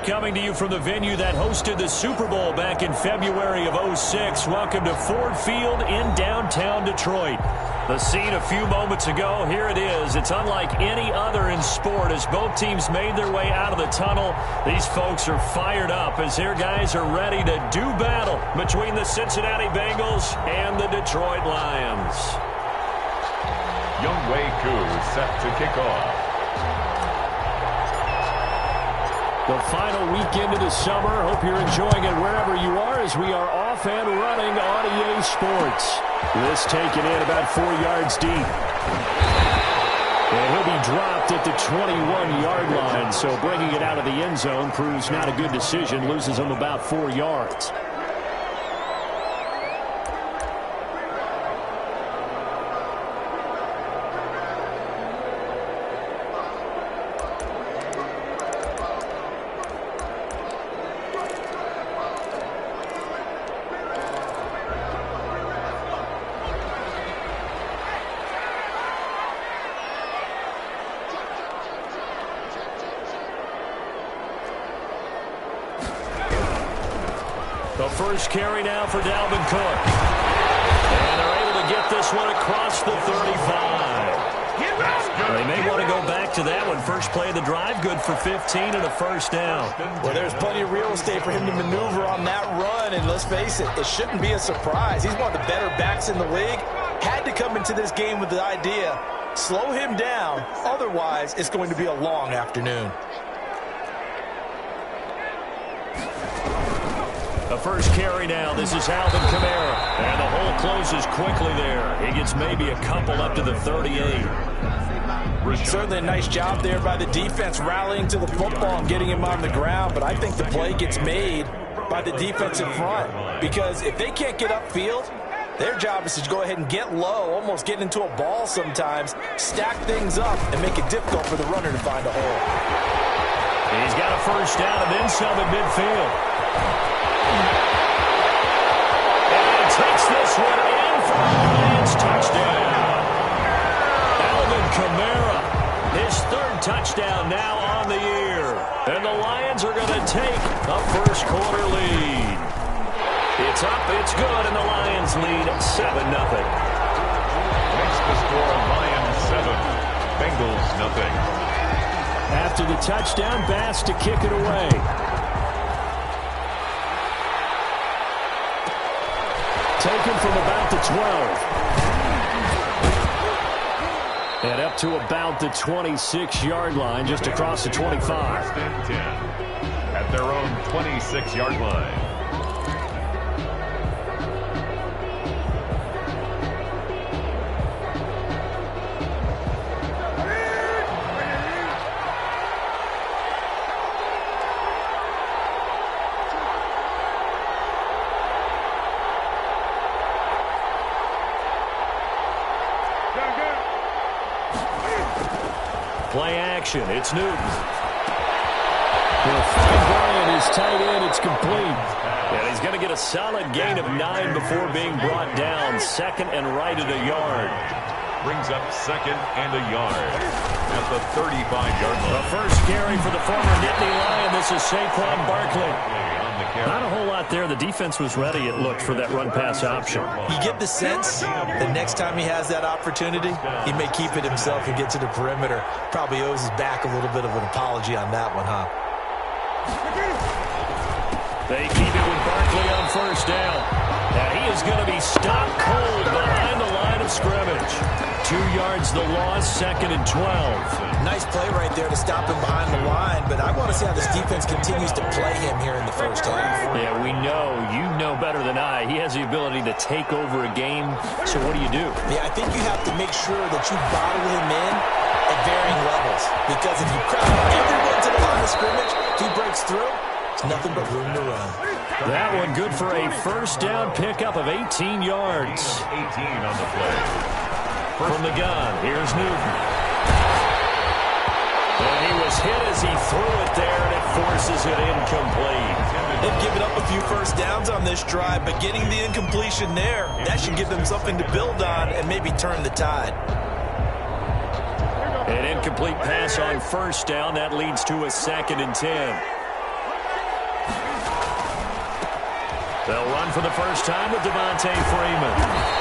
coming to you from the venue that hosted the Super Bowl back in February of '06. Welcome to Ford Field in downtown Detroit. The scene a few moments ago, here it is. It's unlike any other in sport as both teams made their way out of the tunnel. These folks are fired up as their guys are ready to do battle between the Cincinnati Bengals and the Detroit Lions. Younghoe Koo set to kick off. The final weekend of the summer. Hope you're enjoying it wherever you are as we are off and running on EA Sports. This taken in about 4 yards deep. And he'll be dropped at the 21-yard line, so bringing it out of the end zone proves not a good decision. Loses him about 4 yards. The first carry now for Dalvin Cook. And they're able to get this one across the 35. They may want to go back to that one. First play of the drive, good for 15 and a first down. Well, there's plenty of real estate for him to maneuver on that run, and let's face it, it shouldn't be a surprise. He's one of the better backs in the league. Had to come into this game with the idea, slow him down, otherwise it's going to be a long afternoon. The first carry now. This is Alvin Kamara. And the hole closes quickly there. He gets maybe a couple up to the 38. Certainly a nice job there by the defense rallying to the football and getting him on the ground. But I think the play gets made by the defense in front. Because if they can't get upfield, their job is to go ahead and get low, almost get into a ball sometimes, stack things up, and make it difficult for the runner to find a hole. He's got a first down and then some at midfield. And takes this one in for the Lions touchdown. Alvin Kamara, his third touchdown now on the year. And the Lions are going to take a first quarter lead. It's up, it's good, and the Lions lead 7-0. Makes the score Lions 7, Bengals 0. After the touchdown, Bass to kick it away. Taken from about the 12. And up to about the 26-yard line, just across the 25. At their own 26-yard line. Play action. It's Newton. He'll find Bryant, his tight end. It's complete. And he's going to get a solid gain of 9 before being brought down. Second and right at a yard. Brings up second and a yard at the 35-yard line. The first carry for the former Nittany Lion. This is Saquon Barkley. Not a whole lot there. The defense was ready, it looked, for that run-pass option. You get the sense the next time he has that opportunity, he may keep it himself and get to the perimeter. Probably owes his back a little bit of an apology on that one, huh? They keep it with Barkley on first down. Now he is going to be stopped cold behind the line of scrimmage. 2 yards the loss, second and 12. Nice play right there to stop him behind the line, but I want to see how this defense continues to play him here in the first half. Yeah, we know. You know better than I. He has the ability to take over a game, so what do you do? Yeah, I think you have to make sure that you bottle him in at varying levels, because if you crowd everyone to the line of scrimmage, if he breaks through, it's nothing but room to run. That one good for a first down pickup of 18 yards. 18 on the play. From the gun, here's Newton. And he was hit as he threw it there, and it forces it incomplete. They've given up a few first downs on this drive, but getting the incompletion there, that should give them something to build on and maybe turn the tide. An incomplete pass on first down. That leads to a second and 10. They'll run for the first time with Devontae Freeman.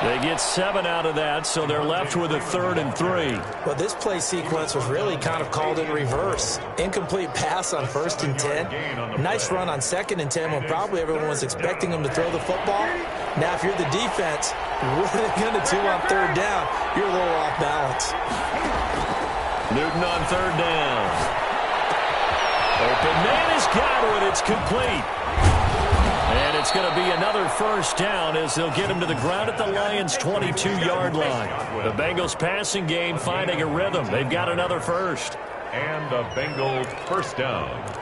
They get 7 out of that, so they're left with a 3rd and 3. Well, this play sequence was really kind of called in reverse. Incomplete pass on 1st and 10. Nice run on 2nd and 10 when probably everyone was expecting them to throw the football. Now, if you're the defense, what are they going to do on 3rd down? You're a little off balance. Newton on 3rd down. Open man has got it. It's complete. And it's going to be another 1st down as they'll get him to the ground at the Lions' 22-yard line. The Bengals passing game finding a rhythm. They've got another 1st. And the Bengals 1st down.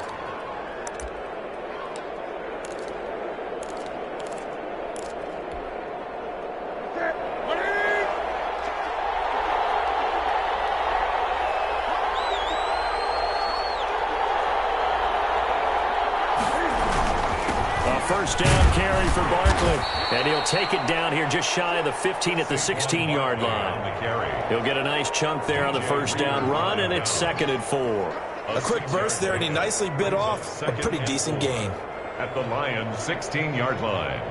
First down carry for Barkley. And he'll take it down here just shy of the 15 at the 16-yard line. He'll get a nice chunk there on the 1st down run, and it's 2nd and 4. A quick burst there, and he nicely bit off a pretty decent gain. At the Lions' 16-yard line.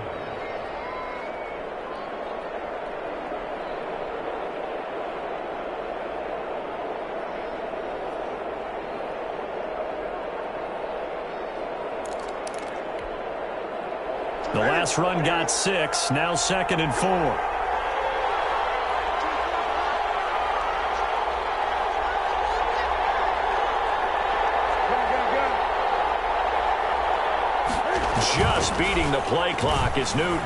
The last run got 6, now 2nd and 4. Just beating the play clock is Newton.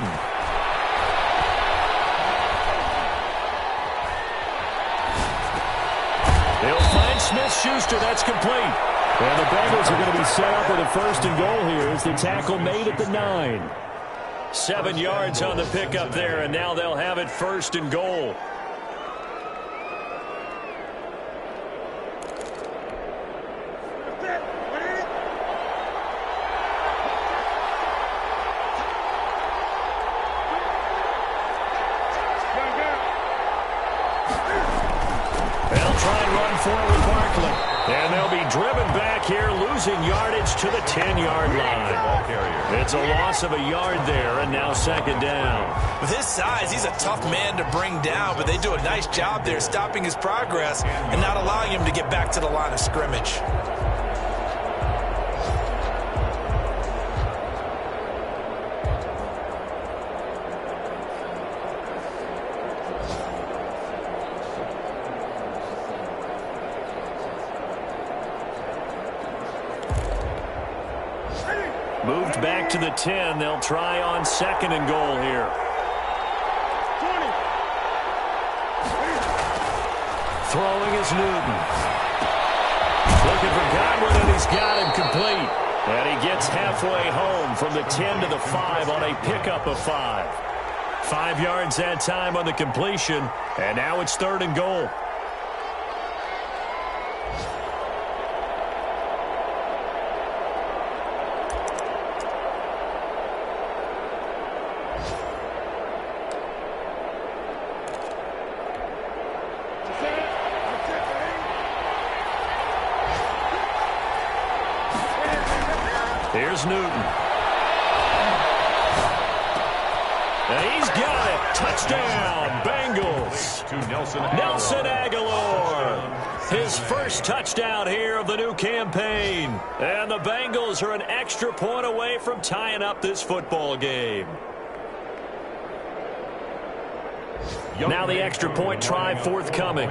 He'll find Smith-Schuster. That's complete. And the Bengals are going to be set up with a 1st and goal here as the tackle made at the 9. 7 yards on the pickup there, and now they'll have it 1st and goal. They'll try and run forward with Barkley. And they'll be driven back here, losing yardage to the 10-yard line. It's a loss of a yard there, and now 2nd down. With his size, he's a tough man to bring down, but they do a nice job there stopping his progress and not allowing him to get back to the line of scrimmage. Moved back to the 10. They'll try on 2nd and goal here. 20. Throwing is Newton. Looking for Godwin, and he's got him complete. And he gets halfway home from the 10 to the 5 on a pickup of 5. 5 yards that time on the completion, and now it's 3rd and goal. Here's Newton. And he's got it. Touchdown, Bengals. To Nelson Aguilar. His first touchdown here of the new campaign. And the Bengals are an extra point away from tying up this football game. Now the extra point try forthcoming.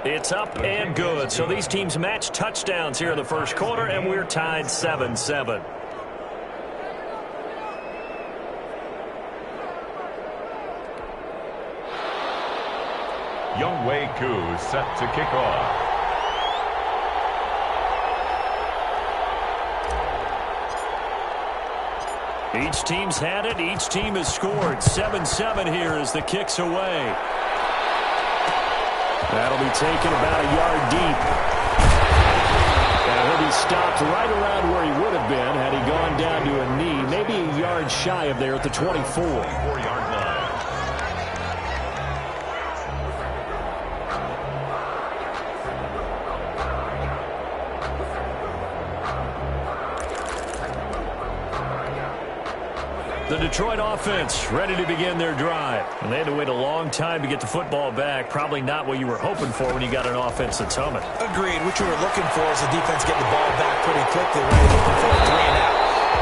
It's up and good. So these teams match touchdowns here in the first quarter, and we're tied 7-7. Younghoe Koo set to kick off. Each team's had it. Each team has scored. 7-7 here as the kick's away. That'll be taken about a yard deep. And he'll be stopped right around where he would have been had he gone down to a knee. yards shy of there at the 24. 24-yard line. The Detroit offense ready to begin their drive. And they had to wait a long time to get the football back. Probably not what you were hoping for when you got an offense that's humming. Agreed. What you were looking for is the defense getting the ball back pretty quickly when you're looking for a 3-and-out.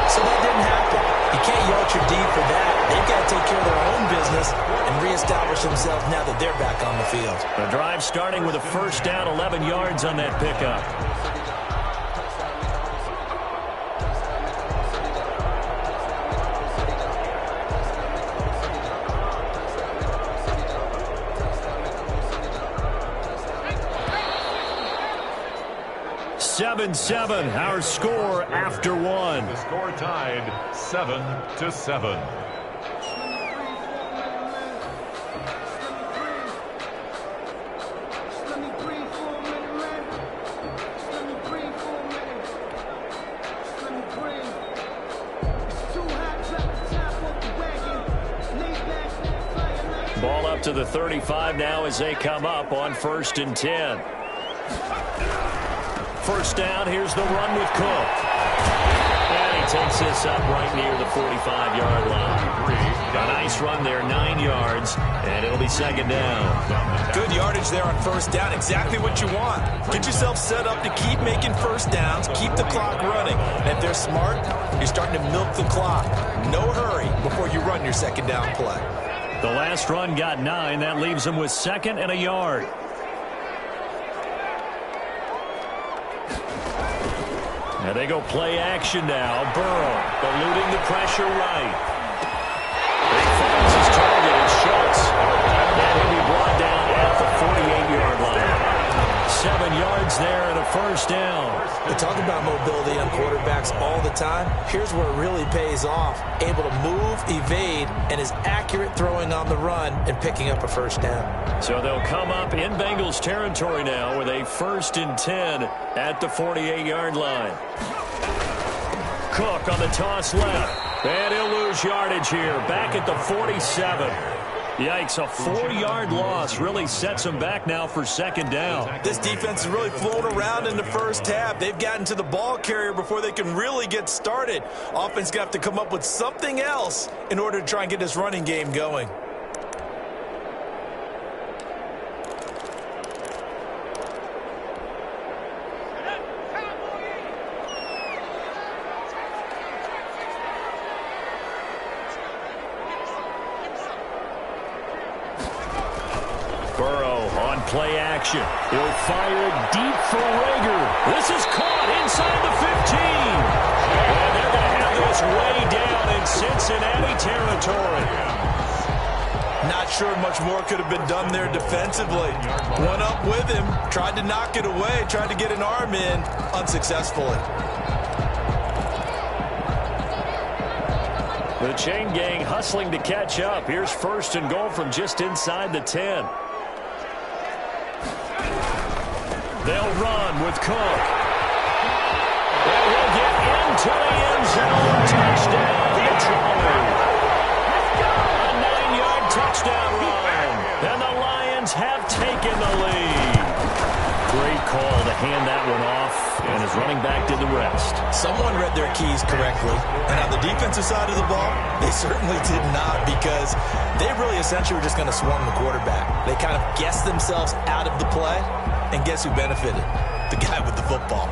So that didn't happen. You can't yell at your D for that. They've got to take care of their own business and reestablish themselves now that they're back on the field. The drive starting with a first down, 11 yards on that pickup. Our score after one. The score tied 7-7. Ball up to the 35 now as they come up on 1st and 10. First down, here's the run with Cook. And he takes this up right near the 45-yard line. A nice run there, 9 yards, and it'll be second down. Good yardage there on first down, exactly what you want. Get yourself set up to keep making first downs, keep the clock running. And if they're smart, you're starting to milk the clock. No hurry before you run your second down play. The last run got 9. That leaves them with 2nd and a yard. And they go play action now. Burrow eluding the pressure right. He finds his target. It's Schultz. And he'll be brought down at the 48-yard line. 7 yards there and a first down. We talk about mobility on quarterbacks all the time. Here's where it really pays off. Able to move, evade, and is accurate throwing on the run and picking up a first down. So they'll come up in Bengals territory now with a 1st and 10 at the 48-yard line. Cook on the toss left. And he'll lose yardage here. Back at the 47. Yikes, a 4-yard loss really sets them back now for second down. This defense is really flown around in the first half. They've gotten to the ball carrier before they can really get started. Offense got to come up with something else in order to try and get this running game going. Play action. He'll fire it deep for Rager. This is caught inside the 15. And they're going to have this way down in Cincinnati territory. Not sure much more could have been done there defensively. Went up with him, tried to knock it away, tried to get an arm in, unsuccessfully. The chain gang hustling to catch up. Here's 1st and goal from just inside the 10. They'll run with Cook. And he'll get into the end zone. Touchdown, Detroit. A 9-yard touchdown run. And the Lions have taken the lead. Great call to hand that one off. And his running back did the rest. Someone read their keys correctly. And on the defensive side of the ball, they certainly did not, because they really essentially were just going to swarm the quarterback. They kind of guessed themselves out of the play. And guess who benefited? The guy with the football.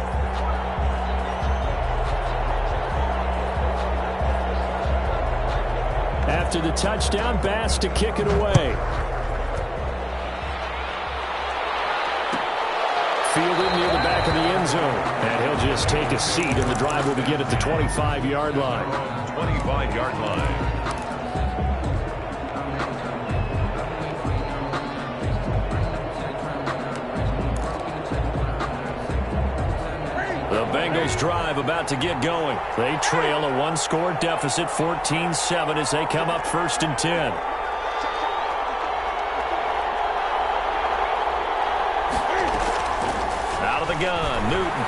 After the touchdown, Bass to kick it away. Fielded near the back of the end zone. And he'll just take a seat, and the drive will begin at the 25-yard line. 25-yard line. The Bengals drive about to get going. They trail a 1-score deficit, 14-7, as they come up 1st and 10. Out of the gun, Newton.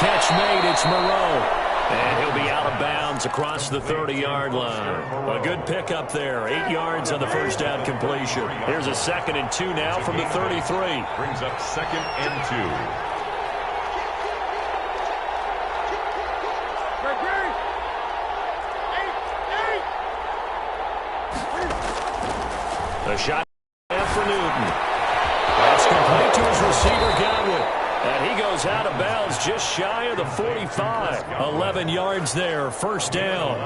Catch made, it's Moreau. And he'll be out of bounds across the 30-yard line. A good pickup there. 8 yards on the first down completion. Here's a 2nd and 2 now from the 33. Brings up 2nd and 2. The shot for Newton. That's complete to his receiver, Godwin. And he goes out of bounds just shy of the 45. 11 yards there, first down.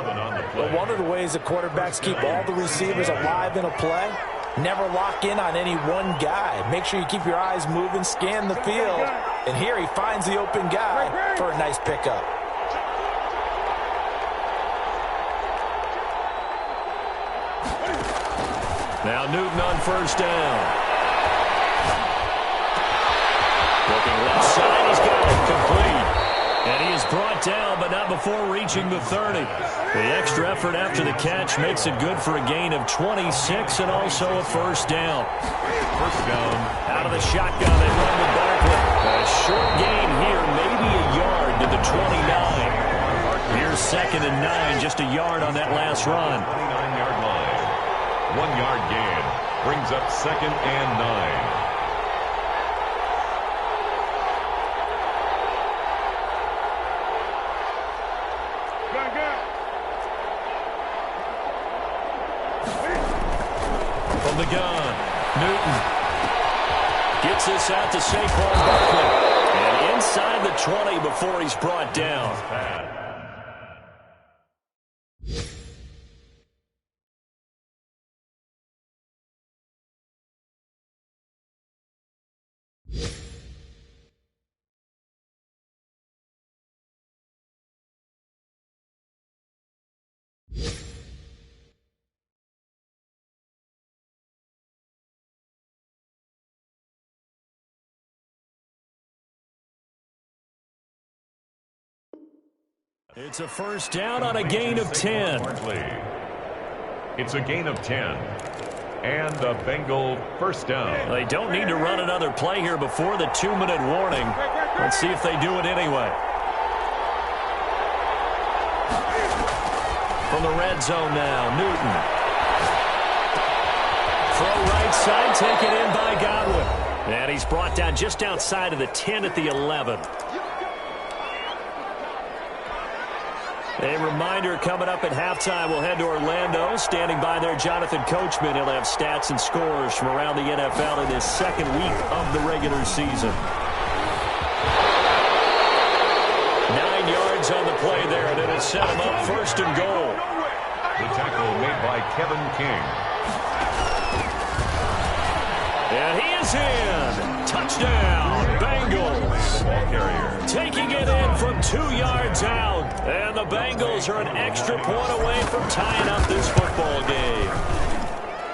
Well, one of the ways the quarterbacks keep all the receivers alive in a play, never lock in on any one guy. Make sure you keep your eyes moving, scan the field. And here he finds the open guy for a nice pickup. Now Newton on first down. Looking left side, he's got it complete. And he is brought down, but not before reaching the 30. The extra effort after the catch makes it good for a gain of 26 and also a first down. First down. Out of the shotgun, they run with Barkley. A short gain here, maybe a yard to the 29. Here's 2nd and 9, just a yard on that last run. 29-yard line. 1-yard gain. Brings up 2nd and 9. From the gun, Newton gets this out to Saquon Barkley. And inside the 20 before he's brought down. It's a first down on a gain of 10. It's a gain of 10. And a Bengal first down. They don't need to run another play here before the 2-minute warning. Let's see if they do it anyway. From the red zone now, Newton. Throw right side, taken in by Godwin. And he's brought down just outside of the 10 at the 11. A reminder, coming up at halftime, we'll head to Orlando. Standing by there, Jonathan Coachman. He'll have stats and scores from around the NFL in his 2nd week of the regular season. 9 yards on the play there, and it'll set him up 1st and goal. The tackle made by Kevin King. And he is in. Touchdown, Bengals. Ball carrier. Taking it in from 2 yards out. And the Bengals are an extra point away from tying up this football game.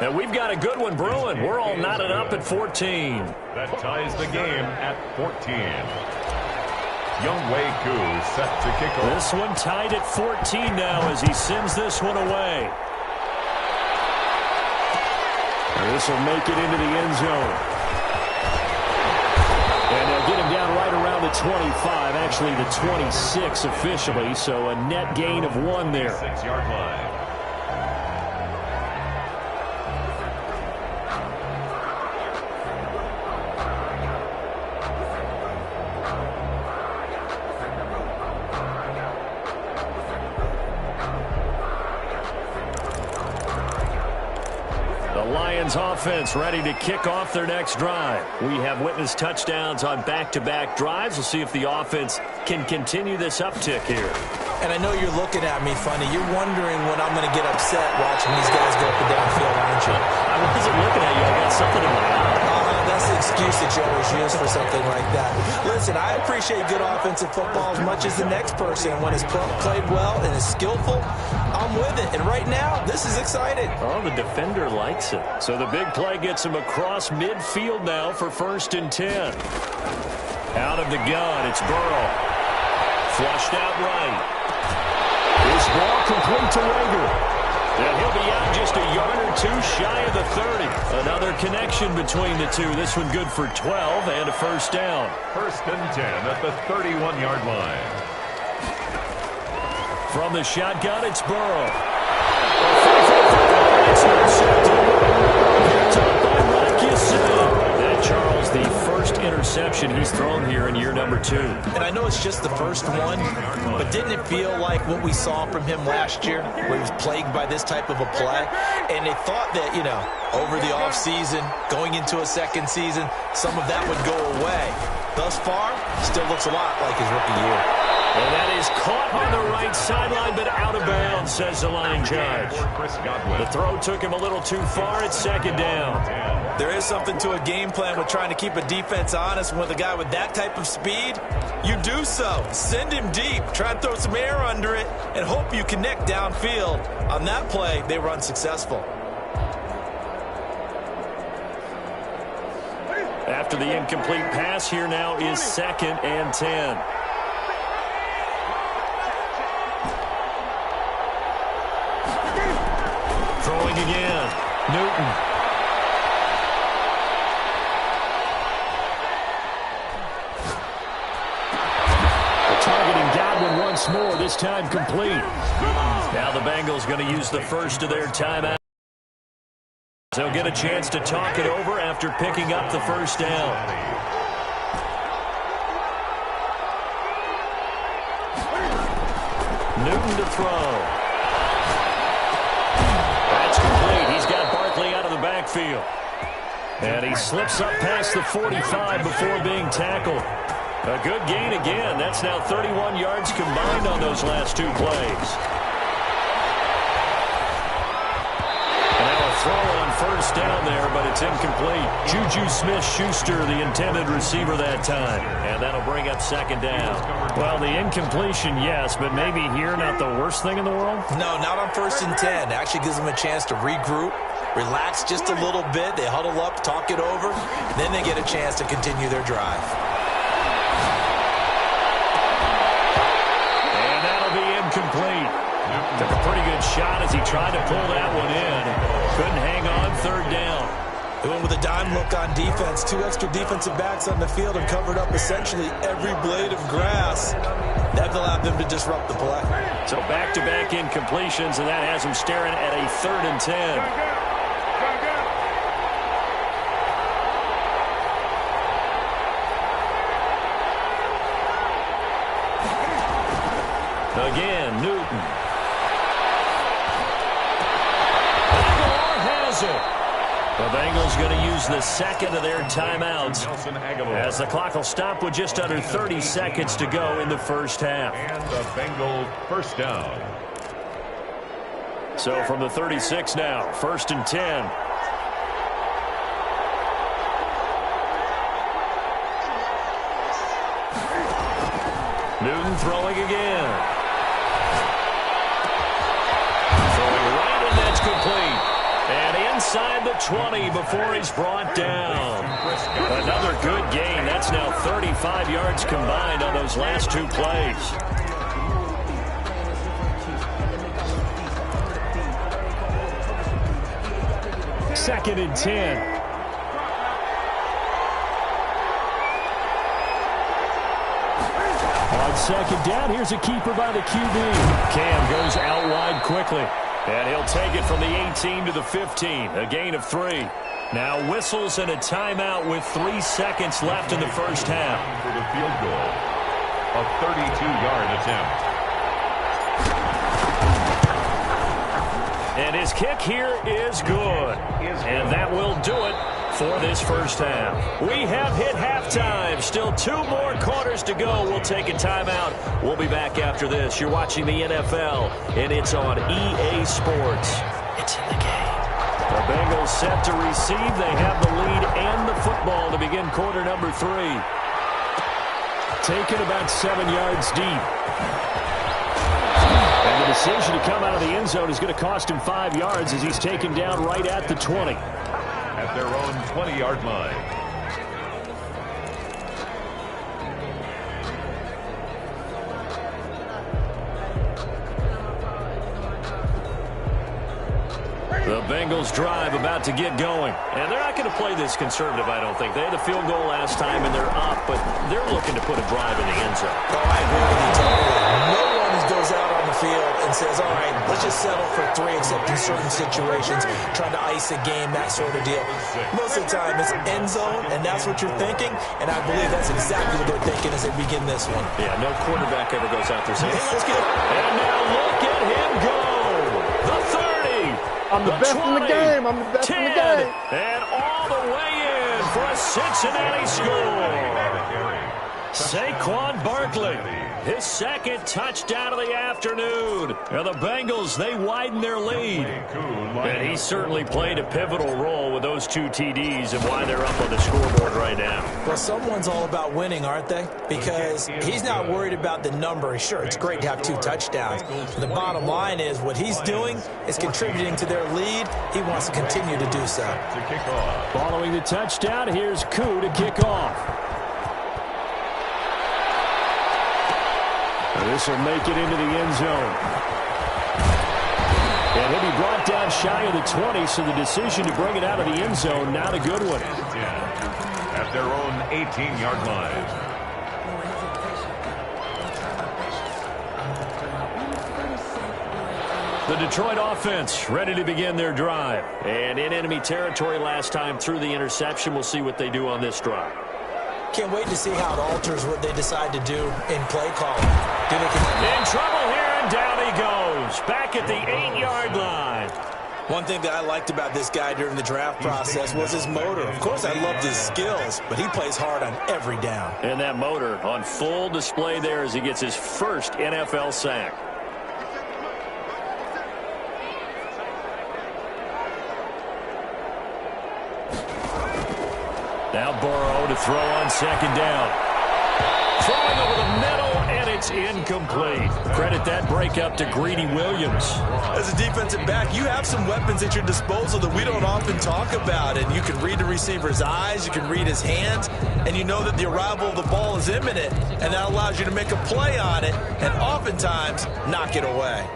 And we've got a good one brewing. We're all knotted up at 14. That ties the game at 14. Younghoe Koo set to kick off. This one tied at 14 now as he sends this one away. And this will make it into the end zone. And they'll get him down right around the 25, actually the 26 officially, so a net gain of 1 there. 6-yard line. Offense ready to kick off their next drive. We have witnessed touchdowns on back-to-back drives. We'll see if the offense can continue this uptick here. And I know you're looking at me funny. You're wondering when I'm going to get upset watching these guys go up and down field, aren't you? I wasn't looking at you. I got something in my eye. That's the excuse that you always use for something like that. Listen, I appreciate good offensive football as much as the next person. When it's played well and is skillful, I'm with it. And right now, this is exciting. Oh, the defender likes it. So the big play gets him across midfield now for 1st and 10. Out of the gun, it's Burrow. Flushed out right. This ball complete to Rager. And he'll be out just a yard or 2 shy of the 30. Another connection between the two. This one good for 12 and a first down. 1st and 10 at the 31-yard line. From the shotgun, it's Burrow. It's intercepted. Picked up by Rock Charles, the first interception he's thrown here in year number 2. And I know it's just the first one, but didn't it feel like what we saw from him last year, where he was plagued by this type of a play? And they thought that, you know, over the offseason, going into a second season, some of that would go away. Thus far, still looks a lot like his rookie year. And that is caught on the right sideline, but out of bounds, says the line judge. The throw took him a little too far. It's second down. There is something to a game plan with trying to keep a defense honest. With a guy with that type of speed, you do so. Send him deep. Try and throw some air under it and hope you connect downfield. On that play, they were unsuccessful. After the incomplete pass, here now is 2nd and 10. Throwing again. Newton. Targeting Godwin once more, this time complete. Now the Bengals going to use the first of their timeouts. They'll get a chance to talk it over after picking up the first down. Newton to throw. That's complete. He's got Barkley out of the backfield. And he slips up past the 45 before being tackled. A good gain again. That's now 31 yards combined on those last 2 plays. And now a throw on first down there, but it's incomplete. Juju Smith-Schuster, the intended receiver that time. And that'll bring up 2nd down. Well, the incompletion, yes, but maybe here not the worst thing in the world? No, not on 1st and 10. Actually gives them a chance to regroup, relax just a little bit. They huddle up, talk it over, then they get a chance to continue their drive. Complete. Took a pretty good shot as he tried to pull that one in. Couldn't hang on 3rd down. They went with a dime look on defense. 2 extra defensive backs on the field and covered up essentially every blade of grass. That allowed them to disrupt the play. So back-to-back incompletions, and that has them staring at a 3rd and 10. Again, Newton. Aguilar has it. The Bengals going to use the 2nd of their timeouts as the clock will stop with just under 30 seconds to go in the first half. And the Bengals first down. So from the 36 now, 1st and 10. Newton throwing again. Complete. And inside the 20 before he's brought down. Another good gain. That's now 35 yards combined on those last 2 plays. Second and 10. On 2nd down, here's a keeper by the QB. Cam goes out wide quickly. And he'll take it from the 18 to the 15, a gain of 3. Now whistles and a timeout with 3 seconds left in the first half. For the field goal, a 32-yard attempt. And his kick here is good. And that will do it for this first half. We have hit halftime. Still 2 more quarters to go. We'll take a timeout. We'll be back after this. You're watching the NFL, and it's on EA Sports. It's in the game. The Bengals set to receive. They have the lead and the football to begin quarter number 3. Taken about 7 yards deep. And the decision to come out of the end zone is going to cost him 5 yards as he's taken down right at the 20. At their own 20-yard line. The Bengals drive about to get going. And they're not going to play this conservative, I don't think. They had a field goal last time, and they're up, but they're looking to put a drive in the end zone. Oh, I agree with you totally. No one goes out on the field and says, all right, let's just settle for 3, except in certain situations, trying to ice a game, that sort of deal. Most of the time, it's end zone, and that's what you're thinking, and I believe that's exactly what they're thinking as they begin this one. Yeah, no quarterback ever goes out there saying, hey, let's get it. And now look at him go. The 30. I'm the best 20, in the game. I'm the best 10, in the game. And all the way in for a Cincinnati score. Saquon Barkley, his second touchdown of the afternoon. And the Bengals, they widen their lead. And he certainly played a pivotal role with those 2 TDs and why they're up on the scoreboard right now. Well, someone's all about winning, aren't they? Because he's not worried about the number. Sure, it's great to have 2 touchdowns. But the bottom line is what he's doing is contributing to their lead. He wants to continue to do so. Following the touchdown, here's Koo to kick off. This will make it into the end zone. And he'll be brought down shy of the 20, so the decision to bring it out of the end zone, not a good one. At their own 18-yard line. The Detroit offense ready to begin their drive. And in enemy territory last time through the interception. We'll see what they do on this drive. Can't wait to see how it alters what they decide to do in play calling. In trouble here, and down he goes. Back at the 8-yard line. One thing that I liked about this guy during the draft process was his motor. Of course, I loved his skills, but he plays hard on every down. And that motor on full display there as he gets his first NFL sack. Now Burrow to throw on second down. Throwing over the middle, and it's incomplete. Credit that breakup to Greedy Williams. As a defensive back, you have some weapons at your disposal that we don't often talk about. And you can read the receiver's eyes, you can read his hands, and you know that the arrival of the ball is imminent. And that allows you to make a play on it, and oftentimes knock it away.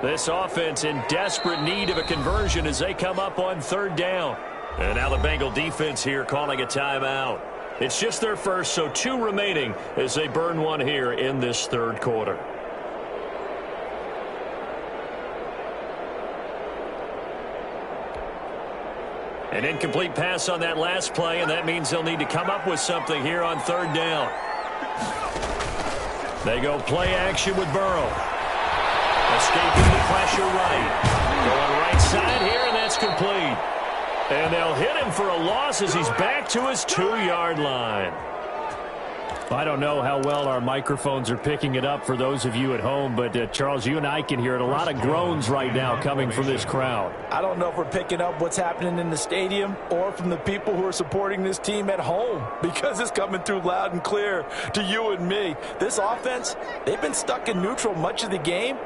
This offense in desperate need of a conversion as they come up on third down. And now the Bengal defense here calling a timeout. It's just their first, so 2 remaining as they burn one here in this third quarter. An incomplete pass on that last play, and that means they'll need to come up with something here on third down. They go play action with Burrow. Escaping the pressure right. Going right side here, and that's complete. And they'll hit him for a loss as he's back to his 2-yard line. I don't know how well our microphones are picking it up for those of you at home, but Charles, you and I can hear it. A lot of groans right now coming from this crowd. I don't know if we're picking up what's happening in the stadium or from the people who are supporting this team at home, because it's coming through loud and clear to you and me. This offense, they've been stuck in neutral much of the game.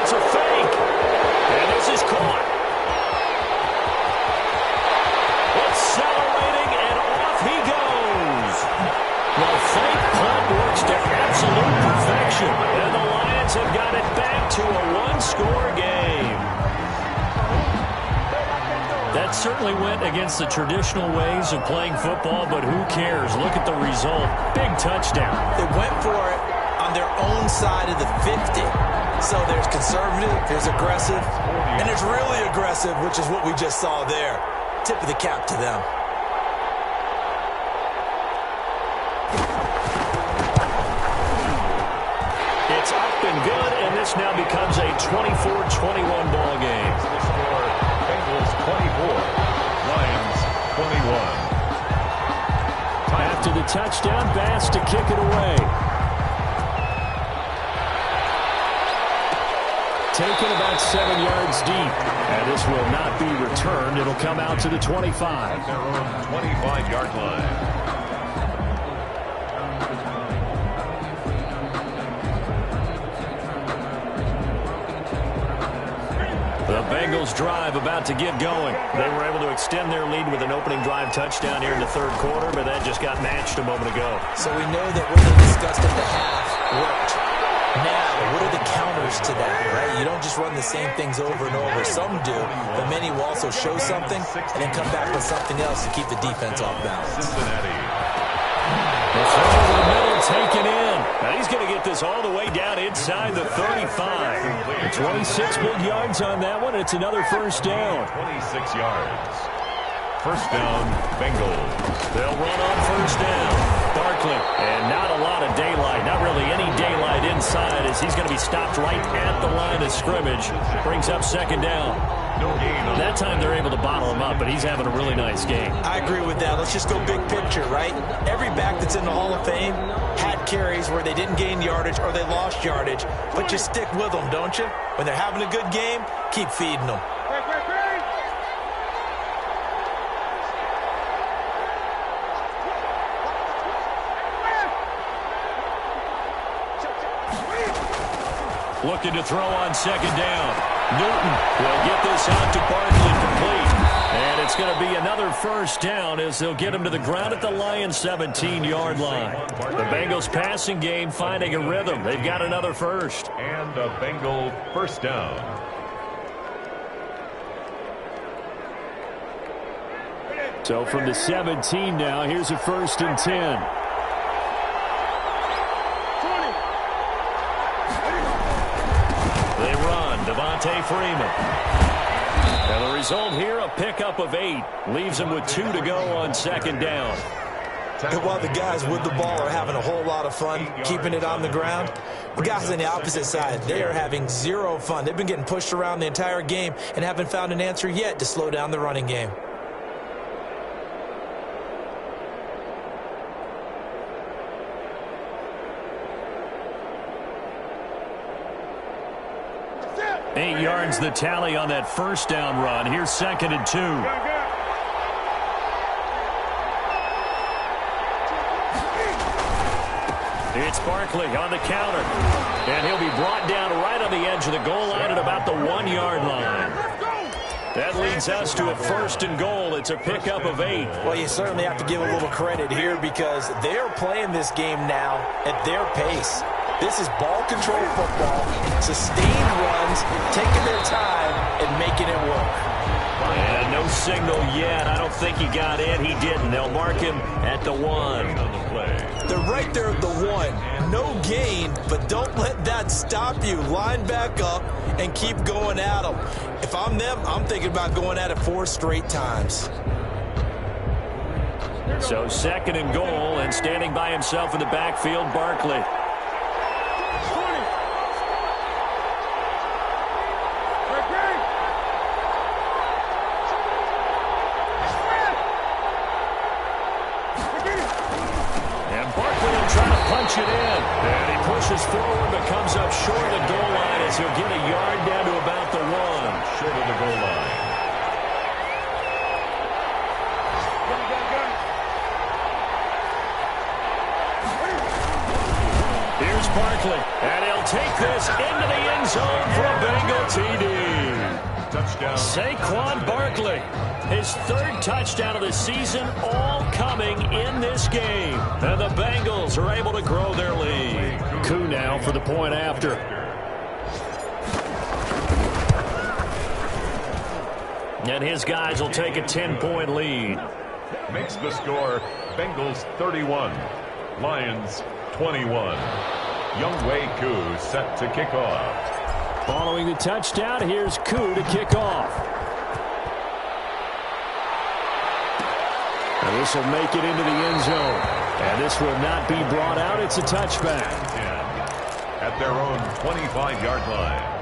It's a fake. And this is caught. Accelerating, and off he goes. The fake punt works to absolute perfection. And the Lions have got it back to a 1-score game. That certainly went against the traditional ways of playing football, but who cares? Look at the result. Big touchdown. They went for it on their own side of the 50. So there's conservative, there's aggressive, and there's really aggressive, which is what we just saw there. Tip of the cap to them. It's up and good, and this now becomes a 24-21 ball game. Bengals 24, Lions 21. After the touchdown, Bass to kick it away. Taken about 7 yards deep. And this will not be returned. It'll come out to the 25. Their own 25-yard line. The Bengals drive about to get going. They were able to extend their lead with an opening drive touchdown here in the third quarter, but that just got matched a moment ago. So we know that what they discussed at the half worked. Now, what are the counters to that, right? You don't just run the same things over and over. Some do, but many will also show something and then come back with something else to keep the defense off balance. Cincinnati. The throw over the middle, taken in. Now he's going to get this all the way down inside the 35. 26 big yards on that one. It's another first down. 26 yards. First down, Bengals. They'll run on first down. Barkley, and not a lot of daylight, not really any daylight inside as he's going to be stopped right at the line of scrimmage. Brings up second down. That time they're able to bottle him up, but he's having a really nice game. I agree with that. Let's just go big picture, right? Every back that's in the Hall of Fame had carries where they didn't gain yardage or they lost yardage, but you stick with them, don't you? When they're having a good game, keep feeding them. Looking to throw on second down. Newton will get this out to Barkley complete. And it's going to be another first down as they'll get him to the ground at the Lions' 17-yard line. The Bengals passing game finding a rhythm. They've got another first. And a Bengal first down. So from the 17 now, here's a 1st and 10. Devontae Freeman. And the result here, a pickup of 8. Leaves him with 2 to go on second down. And while the guys with the ball are having a whole lot of fun keeping it on the ground, the guys on the opposite side, they are having zero fun. They've been getting pushed around the entire game and haven't found an answer yet to slow down the running game. Eight yards the tally on that first down run. Here's 2nd and 2. It's Barkley on the counter. And he'll be brought down right on the edge of the goal line at about the 1-yard line. That leads us to a 1st and goal. It's a pickup of 8. Well, you certainly have to give a little credit here because they're playing this game now at their pace. This is ball control football, sustained runs, taking their time and making it work. And no signal yet. I don't think he got in. He didn't. They'll mark him at the 1. They're right there at the 1. No gain, but don't let that stop you. Line back up and keep going at them. If I'm them, I'm thinking about going at it 4 straight times. So 2nd and goal, and standing by himself in the backfield, Barkley. Punch it in, and he pushes forward but comes up short of the goal line as he'll get a yard down to about the 1. Short of the goal line. Here's Barkley, and he'll take this into the end zone for a Bengal TD. Touchdown. Saquon Barkley, his 3rd touchdown of the season, all coming in this game. And the Bengals are able to grow their lead. Coup now for the point after. And his guys will take a 10-point lead. Makes the score Bengals 31, Lions 21. Younghoe Koo set to kick off. Following the touchdown, here's Koo to kick off. And this will make it into the end zone. And this will not be brought out. It's a touchback. At their own 25-yard line.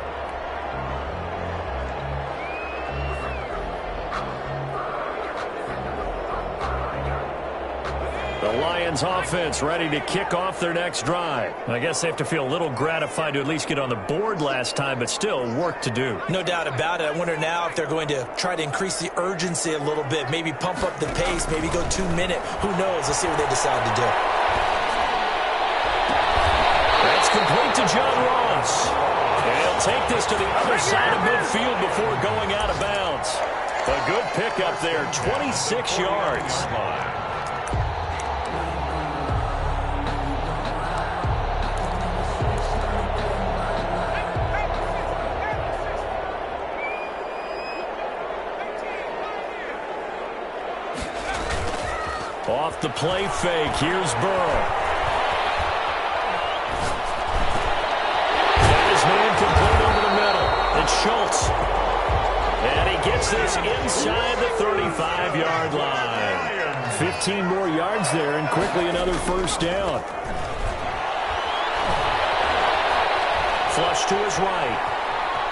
The Lions offense ready to kick off their next drive. I guess they have to feel a little gratified to at least get on the board last time, but still work to do. No doubt about it. I wonder now if they're going to try to increase the urgency a little bit, maybe pump up the pace, maybe go 2-minute. Who knows? Let's see what they decide to do. That's complete to John Ross. And he'll take this to the other side of midfield before going out of bounds. A good pickup there, 26 yards. Off the play fake, here's Burrow. gets this inside the 35-yard line. 15 more yards there, and quickly another first down. Flush to his right.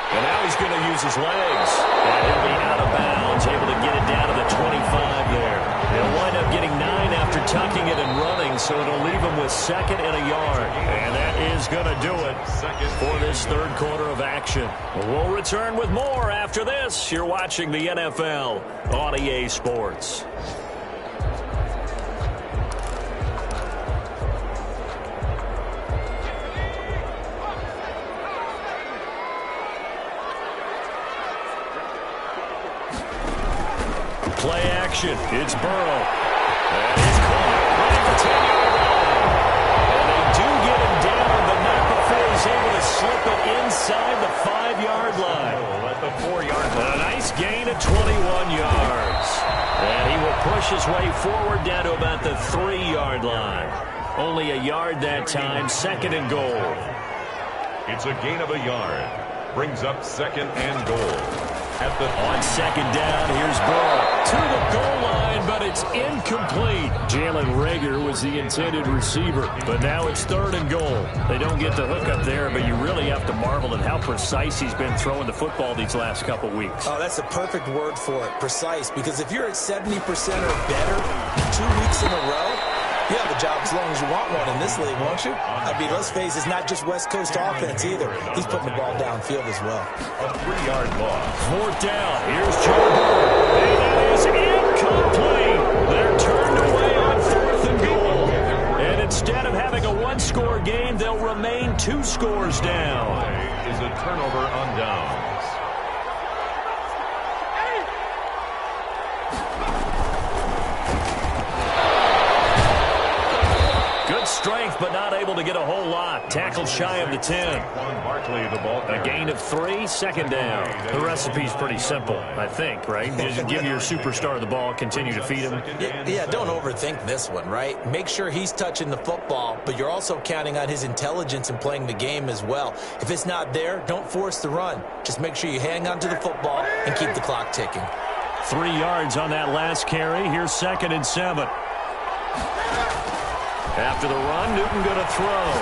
And now he's going to use his legs. And he'll be out of bounds, able to get it down to the 25 there. He'll wind up getting 9 after tucking it and running, so it'll leave him with 2nd and a yard. And that is going to do it for this third quarter of action. We'll return with more after this. You're watching the NFL on EA Sports. Play action. It's Burrow. And he's caught right at the 10-yard line. And they do get him down, but not before he's able to slip it inside the 5-yard line. At the 4-yard line. A nice gain of 21 yards. And he will push his way forward down to about the 3-yard line. Only a yard that time, 2nd and goal. It's a gain of a yard. Brings up 2nd and goal. On 2nd down, here's Burrow to the goal line, but it's incomplete. Jalen Reagor was the intended receiver, but now it's 3rd and goal. They don't get the hook up there, but you really have to marvel at how precise he's been throwing the football these last couple weeks. Oh, that's the perfect word for it, precise, because if you're at 70% or better 2 weeks in a row, you have a job as long as you want one in this league, won't you? I mean, let's face it, it's not just West Coast offense either. He's putting the ball downfield as well. A 3-yard loss. 4th down. Here's Joe Burrow. And that is incomplete. They're turned away on 4th and goal. And instead of having a 1-score game, they'll remain 2 scores down. Is a turnover on downs. Strength, but not able to get a whole lot. Tackled shy of the 10. A gain of 3, 2nd down. The recipe's pretty simple, I think, right? Just give your superstar the ball, continue to feed him. Yeah, don't overthink this one, right? Make sure he's touching the football, but you're also counting on his intelligence in playing the game as well. If it's not there, don't force the run. Just make sure you hang on to the football and keep the clock ticking. 3 yards on that last carry. Here's 2nd and 7. After the run, Newton going to throw.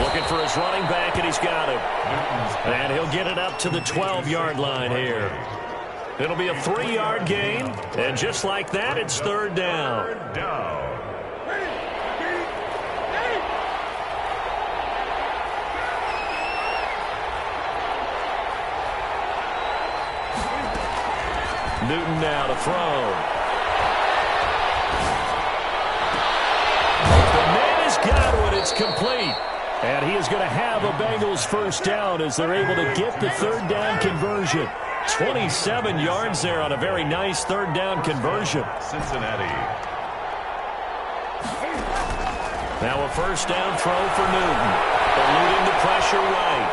Looking for his running back, and he's got him. And he'll get it up to the 12-yard line here. It'll be a 3-yard gain, and just like that, it's 3rd down. Newton now to throw. Got one, it's complete. And he is going to have a Bengals first down as they're able to get the 3rd down conversion. 27 yards there on a very nice 3rd down conversion. Cincinnati. Now a first down throw for Newton. Eluding the pressure right.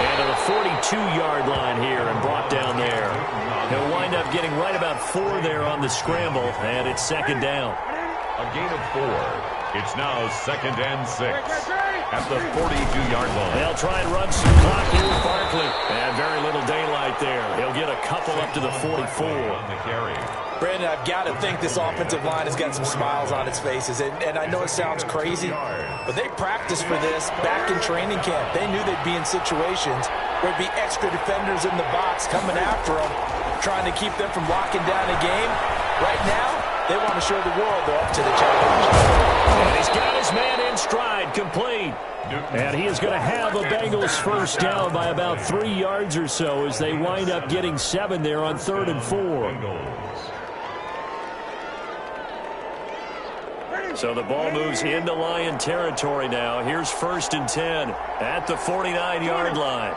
And to the 42-yard line here and brought down there. He'll wind up getting right about 4 there on the scramble, and it's 2nd down. A gain of 4. It's now 2nd and 6 at the 42-yard line. They'll try and run some clock here with Barkley. And very little daylight there. He'll get a couple up to the 44. On the carry. Brandon, I've got to think this offensive line has got some smiles on its faces. And I know it sounds crazy, but they practiced for this back in training camp. They knew they'd be in situations where there'd be extra defenders in the box coming after them, trying to keep them from locking down a game. Right now, they want to show the world they're up to the challenge. And he's got his man in stride, complete. And he is going to have a Bengals first down by about 3 yards or so as they wind up getting 7 there on 3rd and 4. So the ball moves into Lion territory now. Here's 1st and 10 at the 49-yard line.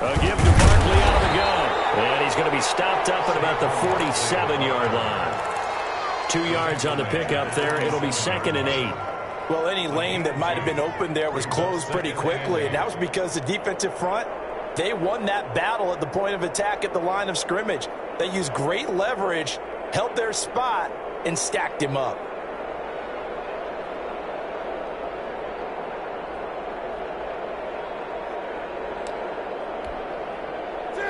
A give to Barkley out of the gun. And he's going to be stopped up at about the 47-yard line. 2 yards on the pickup there. It'll be 2nd and 8. Well, any lane that might have been open there was closed pretty quickly, and that was because the defensive front, they won that battle at the point of attack at the line of scrimmage. They used great leverage, held their spot, and stacked him up.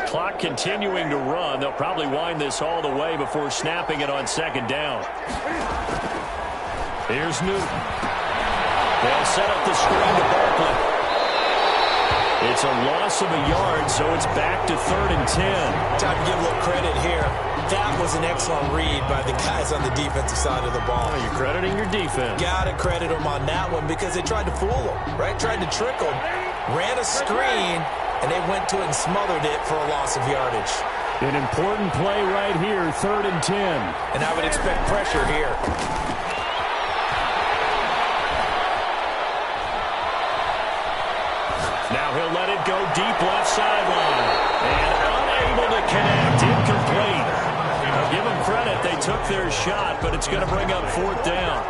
clock continuing to run. They'll probably wind this all the way before snapping it on second down. Here's Newton. They'll set up the screen to Barkley. It's a loss of a yard, so it's back to 3rd and 10. Time to give a little credit here. That was an excellent read by the guys on the defensive side of the ball. Oh, you're crediting your defense. Got to credit them on that one because they tried to fool them, right? Tried to trick them. Ran a screen, and they went to it and smothered it for a loss of yardage. An important play right here, 3rd and 10. And I would expect pressure here. Now he'll let it go deep left sideline. And unable to connect, incomplete. I'll give them credit. They took their shot, but it's going to bring up 4th down.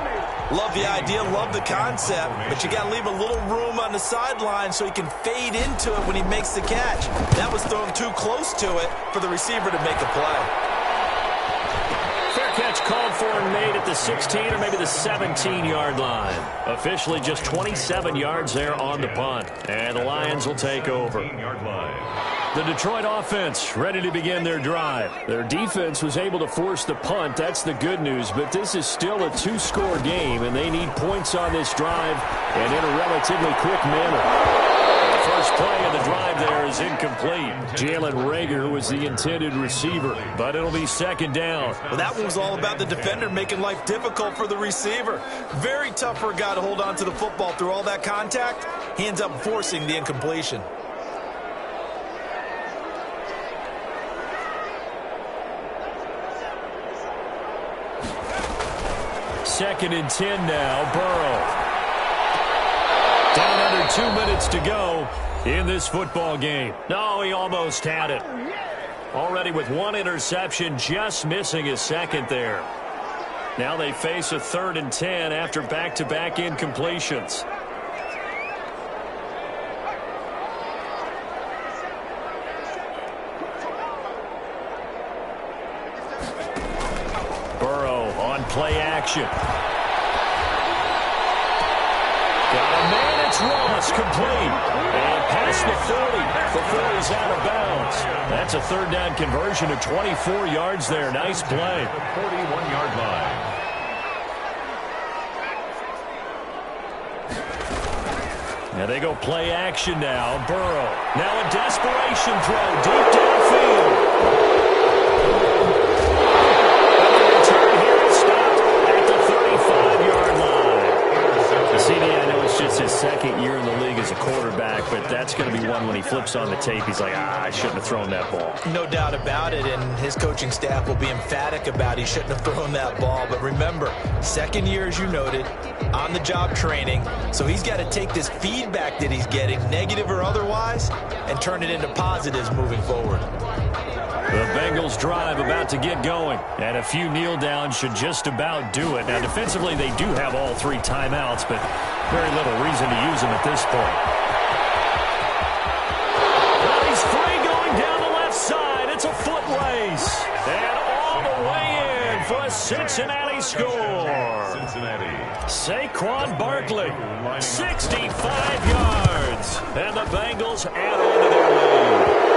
Love the idea, love the concept, but you got to leave a little room on the sideline so he can fade into it when he makes the catch. That was thrown too close to it for the receiver to make a play. Fair catch called for and made at the 16 or maybe the 17-yard line. Officially just 27 yards there on the punt. And the Lions will take over. The Detroit offense ready to begin their drive. Their defense was able to force the punt. That's the good news. But this is still a 2-score game, and they need points on this drive and in a relatively quick manner. The first play of the drive there is incomplete. Jalen Reagor was the intended receiver, but it'll be 2nd down. Well, that one was all about the defender making life difficult for the receiver. Very tough for a guy to hold on to the football through all that contact. He ends up forcing the incompletion. Second and 10 now, Burrow. Down under 2 minutes to go in this football game. No, he almost had it. Already with 1 interception, just missing his 2nd there. Now they face a 3rd and 10 after back-to-back incompletions. Burrow on play action. Got a man, it's Ross, complete. And past the 40 before he's out of bounds. That's a 3rd down conversion of 24 yards there. Nice play. 41-yard line. Now they go play action now. Burrow. Now a desperation throw deep downfield. I know it's just his 2nd year in the league as a quarterback, but that's going to be one when he flips on the tape. He's like, I shouldn't have thrown that ball. No doubt about it, and his coaching staff will be emphatic about he shouldn't have thrown that ball. But remember, 2nd year, as you noted, on-the-job training, so he's got to take this feedback that he's getting, negative or otherwise, and turn it into positives moving forward. The Bengals drive about to get going, and a few kneel downs should just about do it. Now, defensively, they do have all 3 timeouts, but very little reason to use them at this point. Well, he's free going down the left side. It's a foot race, and all the way in for a Cincinnati score. Cincinnati. Saquon Barkley, 65 yards, and the Bengals add on to their lead.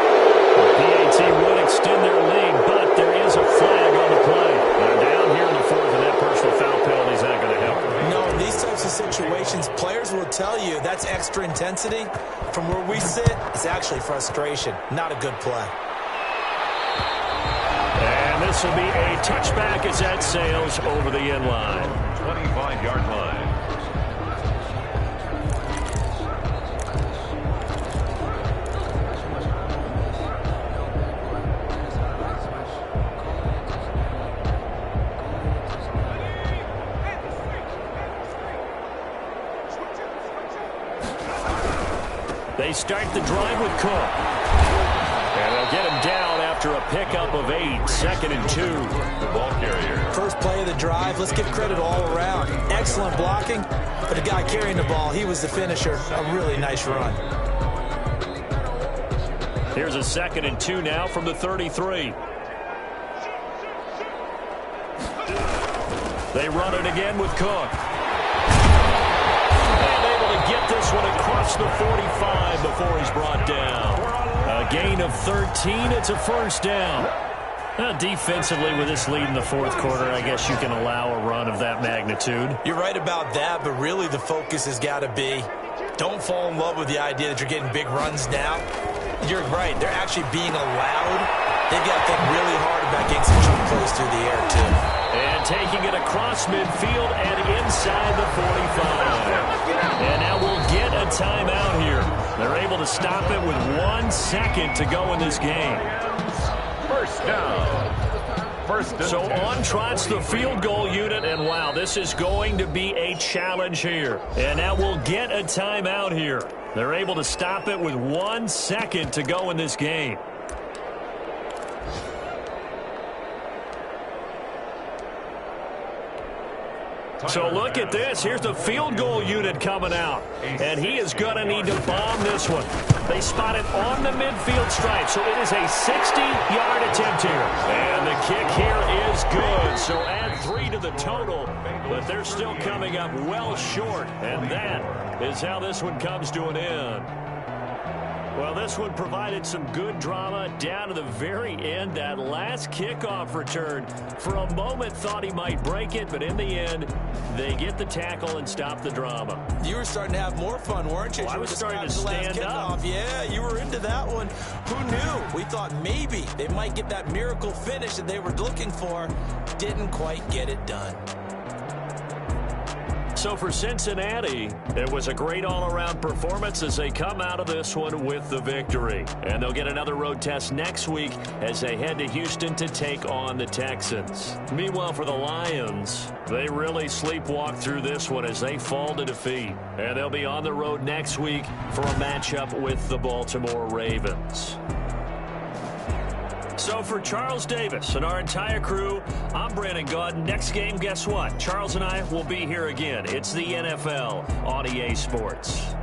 PAT would extend their lead, but there is a flag on the play. Now down here in the 4th, and that personal foul penalty is not going to help. No, in these types of situations, players will tell you that's extra intensity. From where we sit, it's actually frustration, not a good play. And this will be a touchback as that sails over the end line. 25-yard line. They start the drive with Cook. And they'll get him down after a pickup of 8. 2nd and 2. The ball carrier. First play of the drive, let's give credit all around. Excellent blocking, but the guy carrying the ball, he was the finisher. A really nice run. Here's a 2nd and 2 now from the 33. They run it again with Cook. And able to get this one across the 45 before he's brought down. gain of 13. It's a first down. Defensively, with this lead in the fourth quarter, I guess you can allow a run of that magnitude. You're right about that, but really the focus has got to be don't fall in love with the idea that you're getting big runs now. You're right. They're actually being allowed. They've got to think really hard about getting some jump plays through the air, too. And taking it across midfield and inside the 45. And now we'll get a timeout here. They're able to stop it with 1 second to go in this game. First down. So on trots the field goal unit, and wow, this is going to be a challenge here. And now we'll get a timeout here. They're able to stop it with 1 second to go in this game. So look at this. Here's the field goal unit coming out. And he is going to need to bomb this one. They spot it on the midfield stripe. So it is a 60-yard attempt here. And the kick here is good. So add 3 to the total. But they're still coming up well short. And that is how this one comes to an end. Well, this one provided some good drama down to the very end. That last kickoff return, for a moment thought he might break it, but in the end, they get the tackle and stop the drama. You were starting to have more fun, weren't you? Well, I was starting to stand up. Yeah, you were into that one. Who knew? We thought maybe they might get that miracle finish that they were looking for. Didn't quite get it done. So for Cincinnati, it was a great all-around performance as they come out of this one with the victory. And they'll get another road test next week as they head to Houston to take on the Texans. Meanwhile, for the Lions, they really sleepwalk through this one as they fall to defeat. And they'll be on the road next week for a matchup with the Baltimore Ravens. So for Charles Davis and our entire crew, I'm Brandon Gaudin. Next game, guess what? Charles and I will be here again. It's the NFL on EA Sports.